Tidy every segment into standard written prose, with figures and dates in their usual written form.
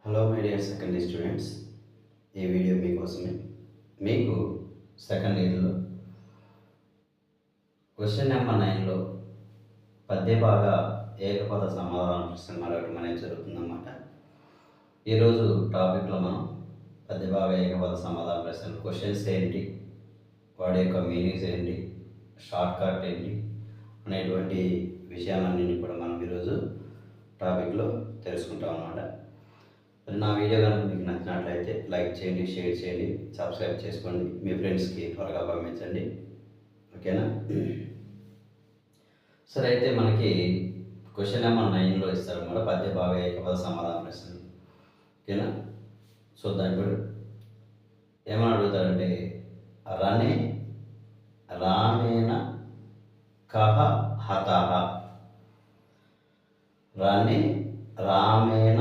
Hello my dear second students, ఈ video మీకోసమే. మీకు సెకండ్ ఇయర్లో క్వశ్చన్ నెంబర్ 9లో పద్యభాగ ఏకపద సమాధాన ప్రశ్నలు అడగడం అనేది జరుగుతుందన్నమాట. ఈరోజు టాపిక్లో మనం పద్యభాగ ఏకపద సమాధాన ప్రశ్నలు క్వశ్చన్స్ ఏంటి, వాడి యొక్క మీనింగ్స్ ఏంటి, షార్ట్ కట్ ఏంటి అనేటువంటి విషయాలన్నింటినీ కూడా మనం ఈరోజు టాపిక్లో తెలుసుకుంటాం అన్నమాట. మరి నా వీడియో కనుక మీకు నచ్చినట్లయితే లైక్ చేయండి, షేర్ చేయండి, సబ్స్క్రైబ్ చేసుకోండి, మీ ఫ్రెండ్స్కి త్వరగా పంపించండి. ఓకేనా? సరే, అయితే మనకి క్వశ్చన్ నెంబర్ 9లో ఇస్తారన్నమాట పద్యభాగ ఏకపద సమాధాన ప్రశ్నలు. ఓకేనా? చూద్దాం. ఇప్పుడు ఏమని అడుగుతారంటే, రనే రామేణ కహ హతః. రనే రామేణ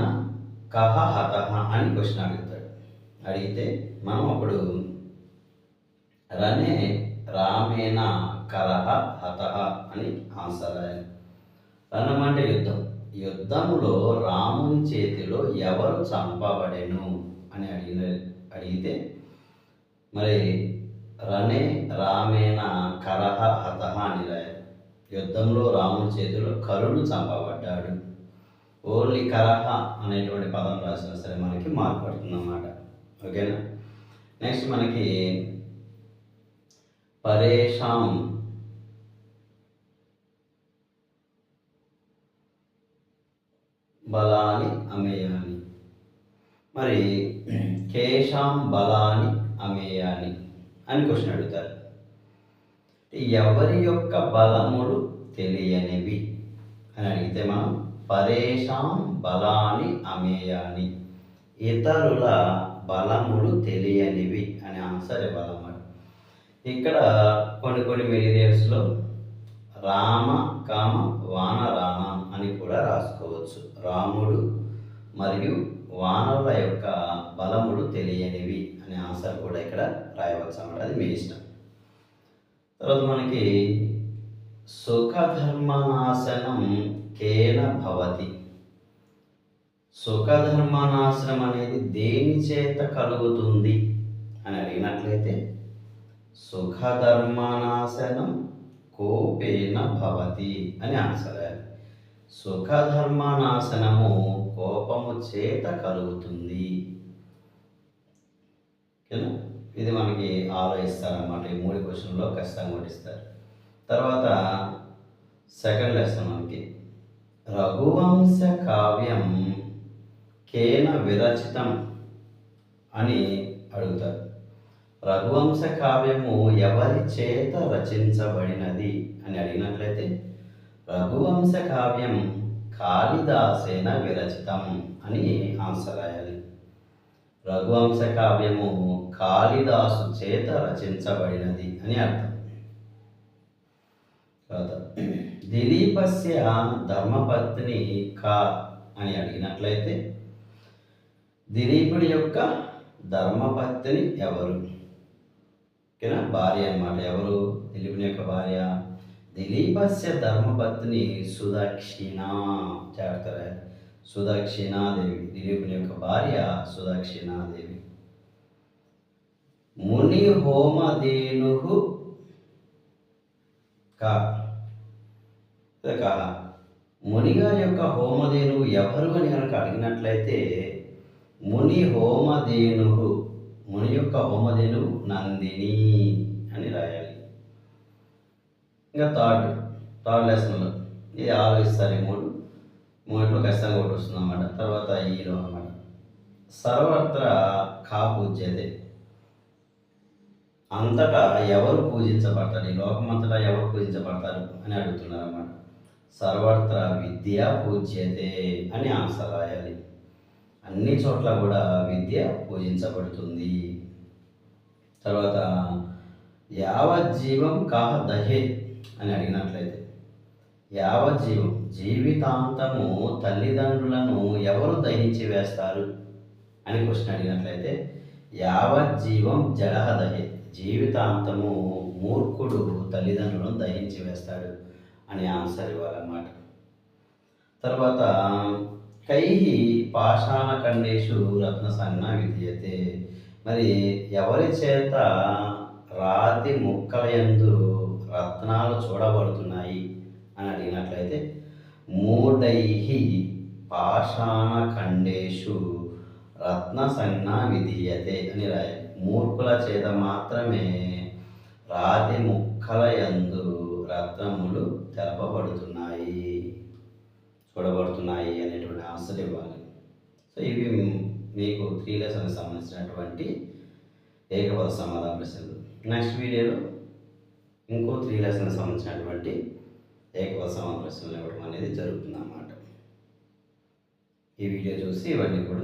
కహ హతః అని క్వశ్చన్ అడుగుతాడు. అడిగితే మనం అప్పుడు రనే రామేణ కరహ హతః అని ఆన్సర్ రాయాలి. రణం అంటే యుద్ధం. యుద్ధంలో రాముని చేతిలో ఎవరు చంపబడెను అని అడిగితే మరి రనే రామేణ కరహ హతః అని రాయాలి. యుద్ధంలో రాముని చేతిలో కరుడు చంపబడ్డాడు. ఓన్లీ కరహ అనేటువంటి పదం రాసినా సరే మనకి మార్క్ పడుతుంది అన్నమాట. ఓకేనా? నెక్స్ట్ మనకి పరేషాం బలాని అమేయాని. మరి కేషాం బలాని అమేయాని అని క్వశ్చన్ అడుగుతారు. ఎవరి యొక్క బలములు తెలియనివి అని అడిగితే మనం పరేషాం బలాని అమేయాని, ఇతరుల బలములు తెలియనివి అనే ఆన్సర్ ఇవ్వాలన్నమాట. ఇక్కడ కొన్ని మెటీరియల్స్లో రామ కామ వానరామ అని కూడా రాసుకోవచ్చు. రాముడు మరియు వానరుల యొక్క బలములు తెలియనివి అనే ఆన్సర్ కూడా ఇక్కడ రాయవచ్చు అన్నమాట. అది మీ ఇష్టం. తర్వాత మనకి సుఖధర్మనాశనం కేన భవతి. సుఖధర్మనాశనం అనేది దేని చేత కలుగుతుంది అని అడిగినట్లయితే సుఖధర్మనాశనం కోపేన భవతి అని ఆన్సర్. సుఖధర్మనాశనము కోపము చేత కలుగుతుంది. ఓకేనా? ఇది మనకి ఆలోచిస్తారన్నమాట. ఈ 3 క్వశ్చన్లో ఖచ్చితంగా కొట్టిస్తారు. తర్వాత సెకండ్ లెసన్ మనకి రఘువంశ కావ్యం కేన విరచితం అని అడుగుతారు. రఘువంశ కావ్యము ఎవరి చేత రచించబడినది అని అడిగినట్లయితే రఘువంశ కావ్యం కాళిదాసేన విరచితం అని ఆన్సర్ రాయాలి. రఘువంశ కావ్యము కాళిదాసు చేత రచించబడినది అని అర్థం. దిలీపస్య ధర్మపత్ని కా అని అడిగినట్లయితే దిలీపుడి యొక్క ధర్మపత్ని ఎవరు? ఓకేనా? భార్య అన్నమాట. ఎవరు? దిలీపుని యొక్క భార్య. దిలీపస్య ధర్మపత్ని సుదక్షిణ. జాగ్రత్త, సుదక్షిణాదేవి. దిలీపుని యొక్క భార్య సుదక్షిణాదేవి. ముని హోమధేను మునిగారి యొక్క హోమధేనువు ఎవరు అని కనుక అడిగినట్లయితే ముని హోమధేను, ముని యొక్క హోమధేనువు నందిని అని రాయాలి. ఇంకా థర్డ్ లెసన్లో ఇది ఆలోచిస్తారు. ఈ మూడిలో ఖచ్చితంగా ఒకటి వస్తుంది అన్నమాట. తర్వాత ఈలో అన్నమాట సర్వత్ర కా పూజ్యతే. అంతటా ఎవరు పూజించబడతారు? ఈ లోకమంతటా ఎవరు పూజించబడతారు అని అడుగుతున్నారు అన్నమాట. సర్వత్ర విద్య పూజ్యతే అని ఆన్సర్ రాయాలి. అన్ని చోట్ల కూడా విద్య పూజించబడుతుంది. తర్వాత యావజ్జీవం కహ దహే అని అడిగినట్లయితే యావజ్జీవం జీవితాంతము తల్లిదండ్రులను ఎవరు దహించి వేస్తారు అని క్వశ్చన్ అడిగినట్లయితే యావజ్జీవం జడహ దహే, జీవితాంతము మూర్ఖుడు తల్లిదండ్రులను దహించి వేస్తాడు అని ఆన్సర్ ఇవ్వాలన్నమాట. తర్వాత కైః పాషాణఖండేషు రత్నసంజ్ఞా విధీయతే. మరి ఎవరి చేత రాతి ముక్కలయందు రత్నాలు చూడబడుతున్నాయి అని అడిగినట్లయితే మూఢైః పాషాణఖండేషు రత్నసంజ్ఞా విధీయతే అని రాయాలి. మూర్ఖుల చేత మాత్రమే రాతి ముక్కల యందు రత్నములు తెలపబడుతున్నాయి, చూడబడుతున్నాయి అనేటువంటి ఆన్సర్ ఇవ్వాలి. సో ఇవి మీకు 3 లెసన్కి సంబంధించినటువంటి ఏకపద సమాధాన ప్రశ్నలు. నెక్స్ట్ వీడియోలో ఇంకో 3 లెసన్కి సంబంధించినటువంటి ఏకపద సమాధాన ప్రశ్నలు ఇవ్వడం అనేది జరుగుతుంది అన్నమాట. ఈ వీడియో చూసి ఇవన్నీ కూడా